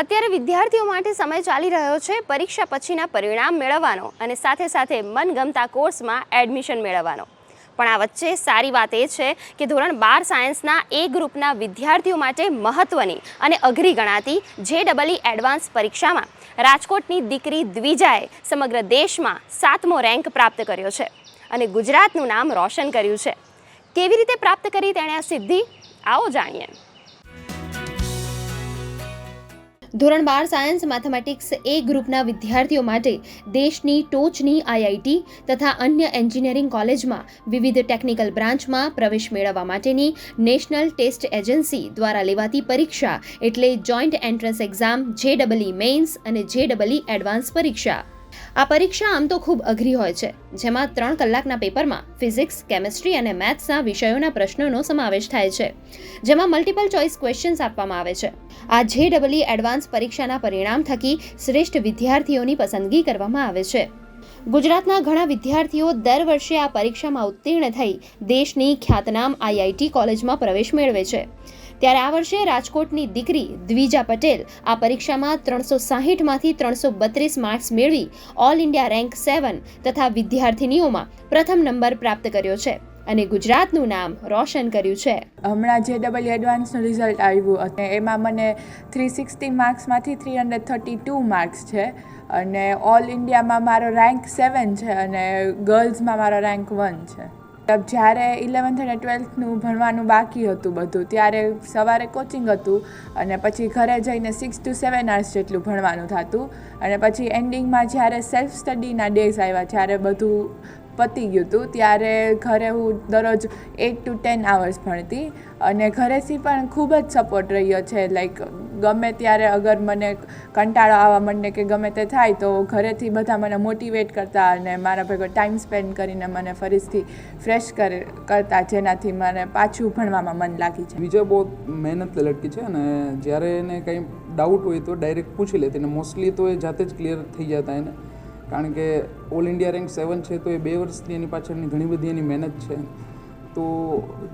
અત્યારે વિદ્યાર્થીઓ માટે સમય ચાલી રહ્યો છે પરીક્ષા પછીના પરિણામ મેળવવાનો અને સાથે સાથે મનગમતા કોર્સમાં એડમિશન મેળવવાનો। પણ આ વચ્ચે સારી વાત એ છે કે ધોરણ 12 સાયન્સના એ ગ્રુપના વિદ્યાર્થીઓ માટે મહત્વની અને અઘરી ગણાતી JEE એડવાન્સ પરીક્ષામાં રાજકોટની દીકરી દ્વિજાએ સમગ્ર દેશમાં 7મો રેન્ક પ્રાપ્ત કર્યો છે અને ગુજરાતનું નામ રોશન કર્યું છે। કેવી રીતે પ્રાપ્ત કરી તેણે આ સિદ્ધિ, આવો જાણીએ। ધોરણ 12 સાયન્સ મેથેમેટિક્સ એ ગ્રુપના વિદ્યાર્થીઓ માટે દેશની ટોચની IIT તથા અન્ય એન્જિનિયરિંગ કોલેજમાં વિવિધ ટેકનિકલ બ્રાન્ચમાં પ્રવેશ મેળવવા માટેની નેશનલ ટેસ્ટ એજન્સી દ્વારા લેવાતી પરીક્ષા એટલે joint entrance exam JEE mains અને JEE એડવાન્સ પરીક્ષા। આ પરીક્ષા આમ તો ખૂબ અઘરી હોય છે, જેમાં 3 કલાકના પેપરમાં ફિઝિક્સ, કેમિસ્ટ્રી અને મેથ્સના વિષયોના પ્રશ્નોનો સમાવેશ થાય છે, જેમાં મલ્ટિપલ ચોઇસ ક્વેશ્ચન્સ આપવામાં આવે છે। આ JEE એડવાન્સ પરીક્ષાના પરિણામ થકી શ્રેષ્ઠ વિદ્યાર્થીઓની પસંદગી કરવામાં આવે છે। ગુજરાતના ઘણા વિદ્યાર્થીઓ દર વર્ષે આ પરીક્ષામાં ઉત્તીર્ણ થઈ દેશની ખ્યાતનામ IIT કોલેજમાં પ્રવેશ મેળવે છે। ત્યારે આ વર્ષે રાજકોટની દીકરી દ્વિજા પટેલ આ પરીક્ષામાં 360માંથી 332 માર્ક્સ મેળવી ઓલ ઇન્ડિયા રેન્ક 7 તથા વિદ્યાર્થીનીઓમાં પ્રથમ નંબર પ્રાપ્ત કર્યો છે અને ગુજરાતનું નામ રોશન કર્યું છે। હમણાં JEE એડવાન્સનું રિઝલ્ટ આવ્યું અને એમાં મને 360 માર્ક્સમાંથી 332 માર્ક્સ છે અને ઓલ ઇન્ડિયામાં મારો રેન્ક 7 છે અને ગર્લ્સમાં મારો રેન્ક 1 છે। જ્યારે 11th અને 12thનું ભણવાનું બાકી હતું બધું, ત્યારે સવારે કોચિંગ હતું અને પછી ઘરે જઈને 6 to 7 hours જેટલું ભણવાનું થતું અને પછી એન્ડિંગમાં જ્યારે સેલ્ફ સ્ટડીના ડેઝ આવ્યા, જ્યારે બધું પતી ગયું હતું, ત્યારે ઘરે હું દરરોજ 8 to 10 hours ભણતી અને ઘરેથી પણ ખૂબ જ સપોર્ટ રહ્યો છે। લાઈક ગમે ત્યારે અગર મને કંટાળો આવવા માંડે કે ગમે તે થાય તો ઘરેથી બધા મને મોટિવેટ કરતા અને મારા ભેગો ટાઈમ સ્પેન્ડ કરીને મને ફરીથી ફ્રેશ કરતા, જેનાથી મને પાછું ભણવામાં મન લાગી છે। વિજય બહુ મહેનત લડકી છે અને જ્યારે એને કંઈ ડાઉટ હોય તો ડાયરેક્ટ પૂછી લેતી અને મોસ્ટલી તો એ જાતે જ ક્લિયર થઈ જતા એને, કારણ કે ઓલ ઇન્ડિયા રેન્ક 7 છે તો એ 2 વર્ષની એની પાછળની ઘણી બધી એની મહેનત છે। તો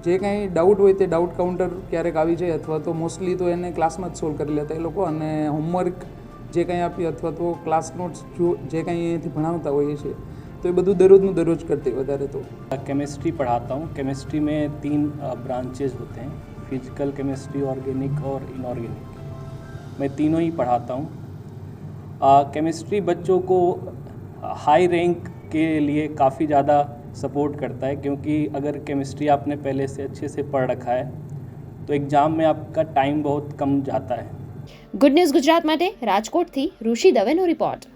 જે કાંઈ ડાઉટ હોય તે ડાઉટ કાઉન્ટર ક્યારેક આવી જાય અથવા તો મોસ્ટલી તો એને ક્લાસમાં જ સોલ્વ કરી લેતા એ લોકો, અને હોમવર્ક જે કંઈ આપી અથવા તો ક્લાસ નોટ્સ જે કંઈ અહીંયાથી ભણાવતા હોઈએ છીએ तो ये બધું દરરોજનું દરરોજ करते વધારે तो केमिस्ट्री पढ़ाता हूँ। केमिस्ट्री में 3 ब्रांचेज होते हैं, फिजिकल केमिस्ट्री, ऑर्गेनिक और इनऑर्गेनिक। मैं तीनों ही पढ़ाता हूँ। केमिस्ट्री बच्चों को हाई रैंक के लिए काफ़ी ज़्यादा सपोर्ट करता है, क्योंकि अगर केमिस्ट्री आपने पहले से अच्छे से पढ़ रखा है तो एग्ज़ाम में आपका टाइम बहुत कम जाता है। गुड न्यूज़ गुजरात માટે રાજકોટથી ઋષિ દવેનો રિપોર્ટ।